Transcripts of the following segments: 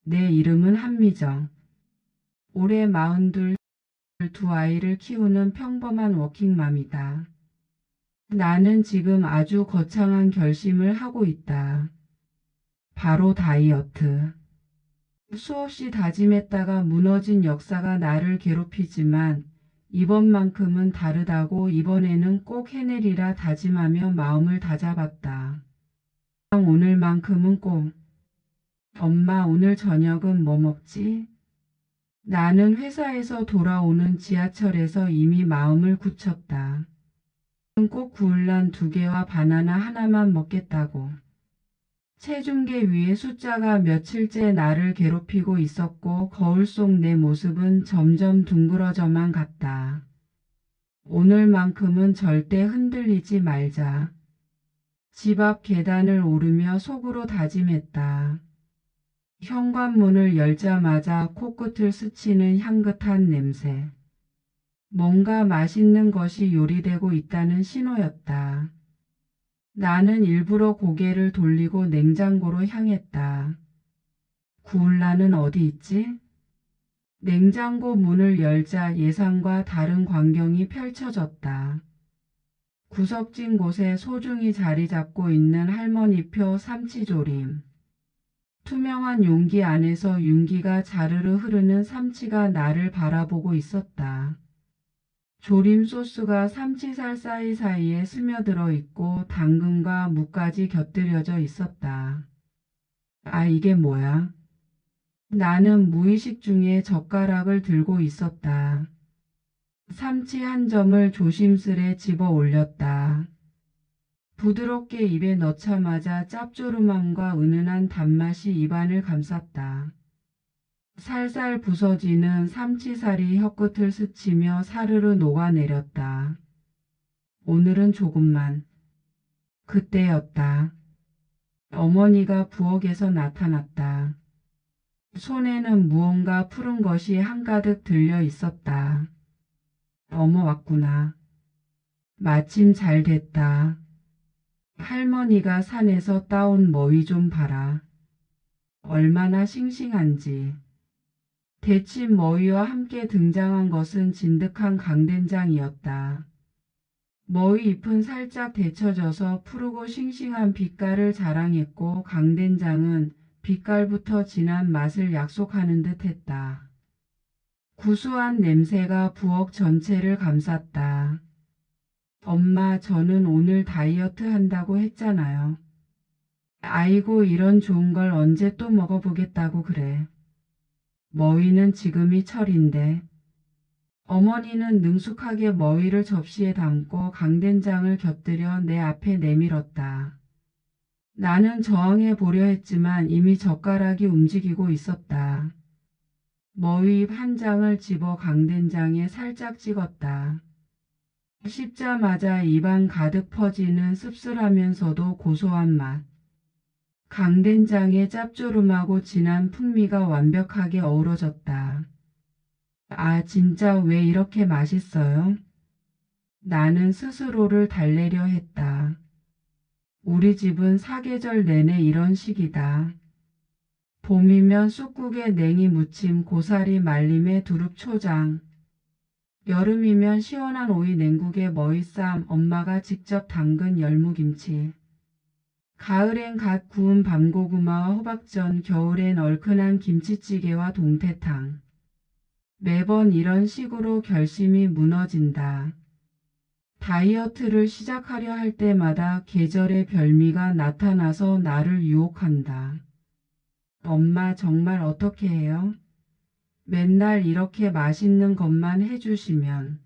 내 이름은 한미정. 올해 42, 두 아이를 키우는 평범한 워킹맘이다. 나는 지금 아주 거창한 결심을 하고 있다. 바로 다이어트. 수없이 다짐했다가 무너진 역사가 나를 괴롭히지만 이번만큼은 다르다고 이번에는 꼭 해내리라 다짐하며 마음을 다잡았다. 오늘만큼은 꼭. 엄마 오늘 저녁은 뭐 먹지? 나는 회사에서 돌아오는 지하철에서 이미 마음을 굳혔다. 꼭 구울란 2개와 바나나 하나만 먹겠다고. 체중계 위에 숫자가 며칠째 나를 괴롭히고 있었고 거울 속 내 모습은 점점 둥그러져만 갔다. 오늘만큼은 절대 흔들리지 말자. 집 앞 계단을 오르며 속으로 다짐했다. 현관문을 열자마자 코끝을 스치는 향긋한 냄새. 뭔가 맛있는 것이 요리되고 있다는 신호였다. 나는 일부러 고개를 돌리고 냉장고로 향했다. 구울라는 어디 있지? 냉장고 문을 열자 예상과 다른 광경이 펼쳐졌다. 구석진 곳에 소중히 자리 잡고 있는 할머니표 삼치조림. 투명한 용기 안에서 윤기가 자르르 흐르는 삼치가 나를 바라보고 있었다. 조림 소스가 삼치살 사이사이에 스며들어 있고 당근과 무까지 곁들여져 있었다. 아, 이게 뭐야? 나는 무의식 중에 젓가락을 들고 있었다. 삼치 한 점을 조심스레 집어 올렸다. 부드럽게 입에 넣자마자 짭조름함과 은은한 단맛이 입안을 감쌌다. 살살 부서지는 삼치살이 혀끝을 스치며 사르르 녹아내렸다. 오늘은 조금만. 그때였다. 어머니가 부엌에서 나타났다. 손에는 무언가 푸른 것이 한가득 들려 있었다. 어머 왔구나. 마침 잘 됐다. 할머니가 산에서 따온 머위 좀 봐라. 얼마나 싱싱한지. 데친 머위와 함께 등장한 것은 진득한 강된장이었다. 머위 잎은 살짝 데쳐져서 푸르고 싱싱한 빛깔을 자랑했고 강된장은 빛깔부터 진한 맛을 약속하는 듯 했다. 구수한 냄새가 부엌 전체를 감쌌다. 엄마, 저는 오늘 다이어트 한다고 했잖아요. 아이고, 이런 좋은 걸 언제 또 먹어보겠다고 그래. 머위는 지금이 철인데. 어머니는 능숙하게 머위를 접시에 담고 강된장을 곁들여 내 앞에 내밀었다. 나는 저항해 보려 했지만 이미 젓가락이 움직이고 있었다. 머위잎 한 장을 집어 강된장에 살짝 찍었다. 씹자마자 입안 가득 퍼지는 씁쓸하면서도 고소한 맛. 강된장의 짭조름하고 진한 풍미가 완벽하게 어우러졌다. 아, 진짜 왜 이렇게 맛있어요? 나는 스스로를 달래려 했다. 우리 집은 사계절 내내 이런 식이다. 봄이면 쑥국에 냉이 무침, 고사리 말림에 두릅초장. 여름이면 시원한 오이 냉국에 머위쌈, 엄마가 직접 담근 열무김치. 가을엔 갓 구운 밤고구마와 호박전, 겨울엔 얼큰한 김치찌개와 동태탕. 매번 이런 식으로 결심이 무너진다. 다이어트를 시작하려 할 때마다 계절의 별미가 나타나서 나를 유혹한다. 엄마 정말 어떻게 해요? 맨날 이렇게 맛있는 것만 해주시면.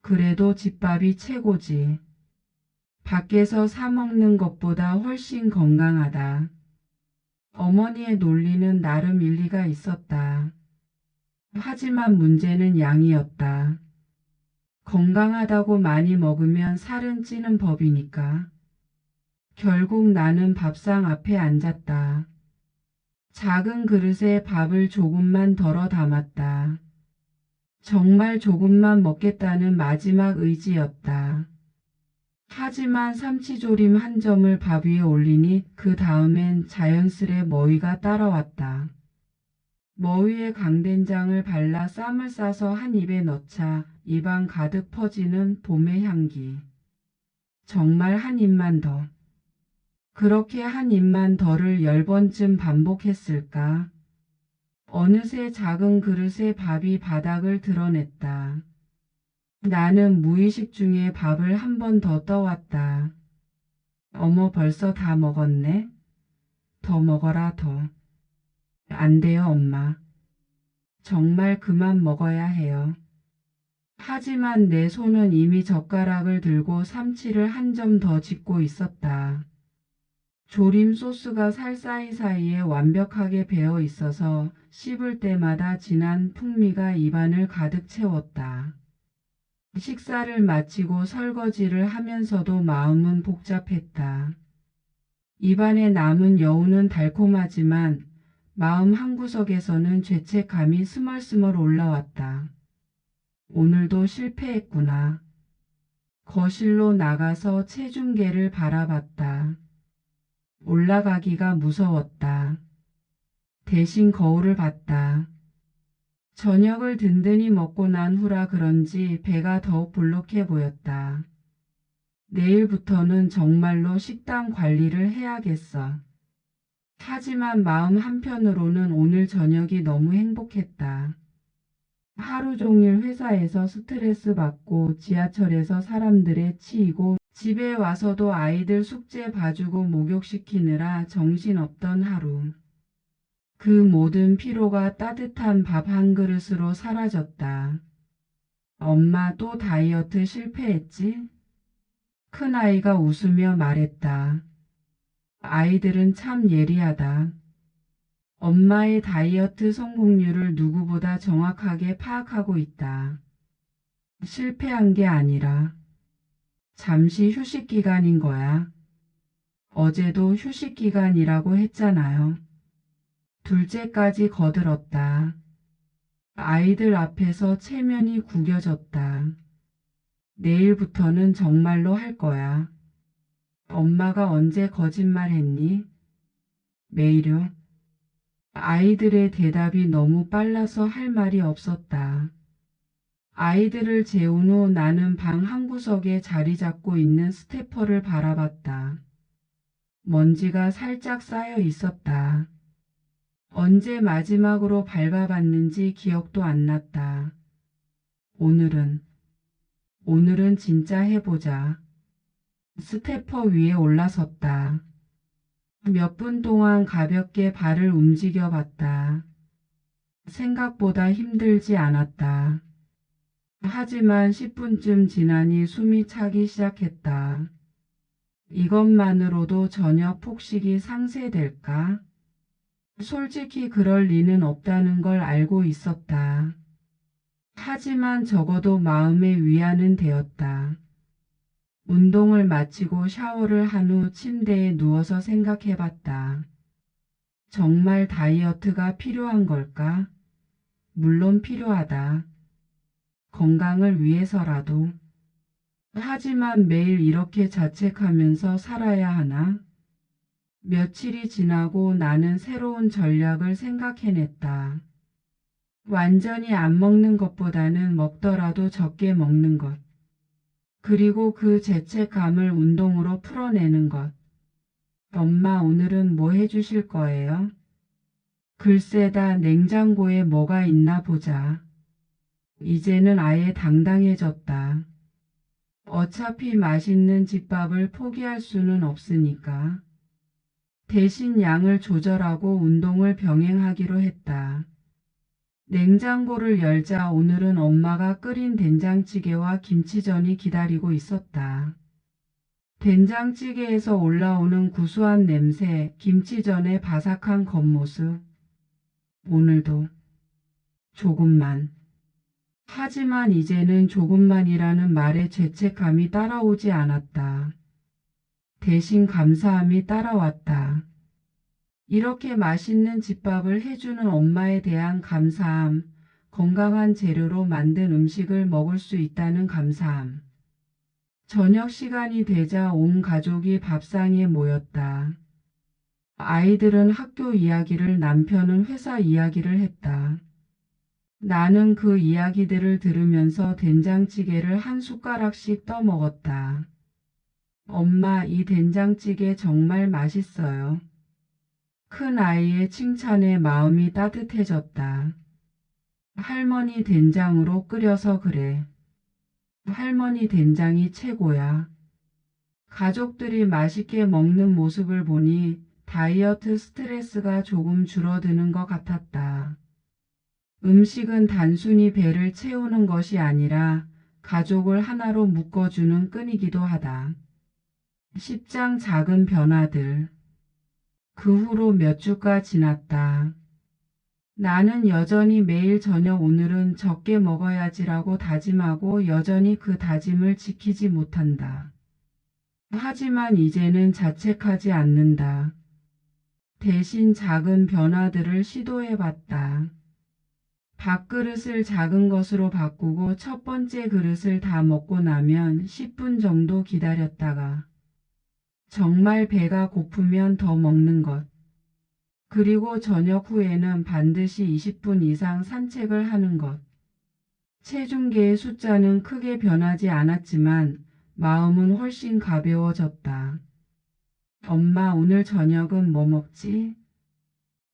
그래도 집밥이 최고지. 밖에서 사 먹는 것보다 훨씬 건강하다. 어머니의 논리는 나름 일리가 있었다. 하지만 문제는 양이었다. 건강하다고 많이 먹으면 살은 찌는 법이니까. 결국 나는 밥상 앞에 앉았다. 작은 그릇에 밥을 조금만 덜어 담았다. 정말 조금만 먹겠다는 마지막 의지였다. 하지만 삼치조림 한 점을 밥 위에 올리니 그 다음엔 자연스레 머위가 따라왔다. 머위에 강된장을 발라 쌈을 싸서 한 입에 넣자 입안 가득 퍼지는 봄의 향기. 정말 한 입만 더. 그렇게 한 입만 더를 10번쯤 반복했을까. 어느새 작은 그릇에 밥이 바닥을 드러냈다. 나는 무의식 중에 밥을 한 번 더 떠왔다. 어머 벌써 다 먹었네. 더 먹어라 더. 안 돼요 엄마. 정말 그만 먹어야 해요. 하지만 내 손은 이미 젓가락을 들고 삼치를 한 점 더 짚고 있었다. 조림 소스가 살 사이사이에 완벽하게 배어 있어서 씹을 때마다 진한 풍미가 입안을 가득 채웠다. 식사를 마치고 설거지를 하면서도 마음은 복잡했다. 입안에 남은 여우는 달콤하지만 마음 한구석에서는 죄책감이 스멀스멀 올라왔다. 오늘도 실패했구나. 거실로 나가서 체중계를 바라봤다. 올라가기가 무서웠다. 대신 거울을 봤다. 저녁을 든든히 먹고 난 후라 그런지 배가 더욱 볼록해 보였다. 내일부터는 정말로 식단 관리를 해야겠어. 하지만 마음 한편으로는 오늘 저녁이 너무 행복했다. 하루 종일 회사에서 스트레스 받고 지하철에서 사람들에 치이고 집에 와서도 아이들 숙제 봐주고 목욕시키느라 정신없던 하루. 그 모든 피로가 따뜻한 밥 한 그릇으로 사라졌다. 엄마 또 다이어트 실패했지? 큰아이가 웃으며 말했다. 아이들은 참 예리하다. 엄마의 다이어트 성공률을 누구보다 정확하게 파악하고 있다. 실패한 게 아니라 잠시 휴식 기간인 거야. 어제도 휴식 기간이라고 했잖아요. 둘째까지 거들었다. 아이들 앞에서 체면이 구겨졌다. 내일부터는 정말로 할 거야. 엄마가 언제 거짓말했니? 매일요. 아이들의 대답이 너무 빨라서 할 말이 없었다. 아이들을 재운 후 나는 방 한구석에 자리 잡고 있는 스태퍼를 바라봤다. 먼지가 살짝 쌓여 있었다. 언제 마지막으로 밟아봤는지 기억도 안 났다. 오늘은 진짜 해보자. 스태퍼 위에 올라섰다. 몇 분 동안 가볍게 발을 움직여 봤다. 생각보다 힘들지 않았다. 하지만 10분쯤 지나니 숨이 차기 시작했다. 이것만으로도 저녁 폭식이 상쇄될까? 솔직히 그럴 리는 없다는 걸 알고 있었다. 하지만 적어도 마음의 위안은 되었다. 운동을 마치고 샤워를 한 후 침대에 누워서 생각해봤다. 정말 다이어트가 필요한 걸까? 물론 필요하다. 건강을 위해서라도. 하지만 매일 이렇게 자책하면서 살아야 하나? 며칠이 지나고 나는 새로운 전략을 생각해냈다. 완전히 안 먹는 것보다는 먹더라도 적게 먹는 것. 그리고 그 죄책감을 운동으로 풀어내는 것. 엄마 오늘은 뭐 해주실 거예요? 글쎄다 냉장고에 뭐가 있나 보자. 이제는 아예 당당해졌다. 어차피 맛있는 집밥을 포기할 수는 없으니까. 대신 양을 조절하고 운동을 병행하기로 했다. 냉장고를 열자 오늘은 엄마가 끓인 된장찌개와 김치전이 기다리고 있었다. 된장찌개에서 올라오는 구수한 냄새, 김치전의 바삭한 겉모습. 오늘도 조금만. 하지만 이제는 조금만이라는 말에 죄책감이 따라오지 않았다. 대신 감사함이 따라왔다. 이렇게 맛있는 집밥을 해주는 엄마에 대한 감사함, 건강한 재료로 만든 음식을 먹을 수 있다는 감사함. 저녁 시간이 되자 온 가족이 밥상에 모였다. 아이들은 학교 이야기를, 남편은 회사 이야기를 했다. 나는 그 이야기들을 들으면서 된장찌개를 한 숟가락씩 떠먹었다. 엄마, 이 된장찌개 정말 맛있어요. 큰 아이의 칭찬에 마음이 따뜻해졌다. 할머니 된장으로 끓여서 그래. 할머니 된장이 최고야. 가족들이 맛있게 먹는 모습을 보니 다이어트 스트레스가 조금 줄어드는 것 같았다. 음식은 단순히 배를 채우는 것이 아니라 가족을 하나로 묶어주는 끈이기도 하다. 10장 작은 변화들. 그 후로 몇 주가 지났다. 나는 여전히 매일 저녁 오늘은 적게 먹어야지라고 다짐하고 여전히 그 다짐을 지키지 못한다. 하지만 이제는 자책하지 않는다. 대신 작은 변화들을 시도해봤다. 밥그릇을 작은 것으로 바꾸고 첫 번째 그릇을 다 먹고 나면 10분 정도 기다렸다가 정말 배가 고프면 더 먹는 것. 그리고 저녁 후에는 반드시 20분 이상 산책을 하는 것. 체중계의 숫자는 크게 변하지 않았지만 마음은 훨씬 가벼워졌다. 엄마, 오늘 저녁은 뭐 먹지?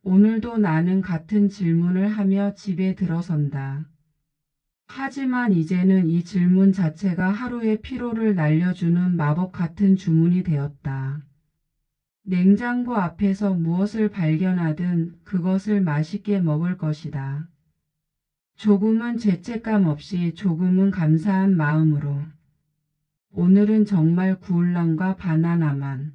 오늘도 나는 같은 질문을 하며 집에 들어선다. 하지만 이제는 이 질문 자체가 하루의 피로를 날려주는 마법 같은 주문이 되었다. 냉장고 앞에서 무엇을 발견하든 그것을 맛있게 먹을 것이다. 조금은 죄책감 없이, 조금은 감사한 마음으로. 오늘은 정말 구울랑과 바나나만.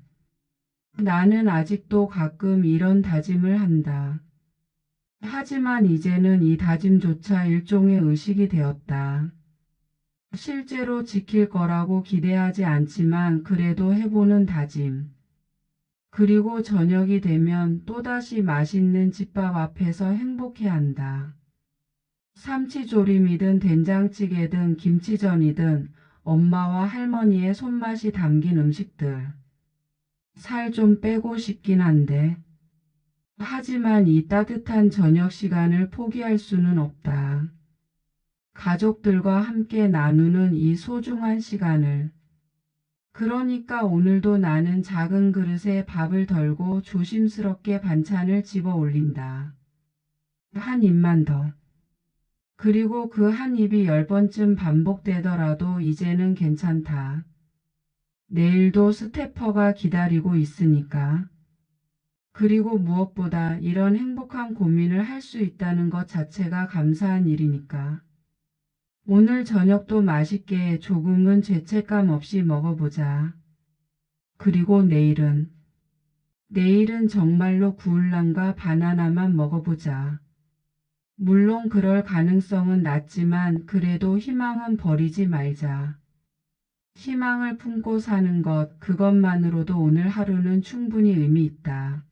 나는 아직도 가끔 이런 다짐을 한다. 하지만 이제는 이 다짐조차 일종의 의식이 되었다. 실제로 지킬 거라고 기대하지 않지만 그래도 해보는 다짐. 그리고 저녁이 되면 또다시 맛있는 집밥 앞에서 행복해한다. 삼치조림이든 된장찌개든 김치전이든 엄마와 할머니의 손맛이 담긴 음식들. 살 좀 빼고 싶긴 한데. 하지만 이 따뜻한 저녁 시간을 포기할 수는 없다. 가족들과 함께 나누는 이 소중한 시간을. 그러니까 오늘도 나는 작은 그릇에 밥을 덜고 조심스럽게 반찬을 집어 올린다. 한 입만 더. 그리고 그 한 입이 10번쯤 반복되더라도 이제는 괜찮다. 내일도 스태퍼가 기다리고 있으니까. 그리고 무엇보다 이런 행복한 고민을 할 수 있다는 것 자체가 감사한 일이니까. 오늘 저녁도 맛있게 조금은 죄책감 없이 먹어보자. 그리고 내일은 정말로 구울랑과 바나나만 먹어보자. 물론 그럴 가능성은 낮지만 그래도 희망은 버리지 말자. 희망을 품고 사는 것, 그것만으로도 오늘 하루는 충분히 의미 있다.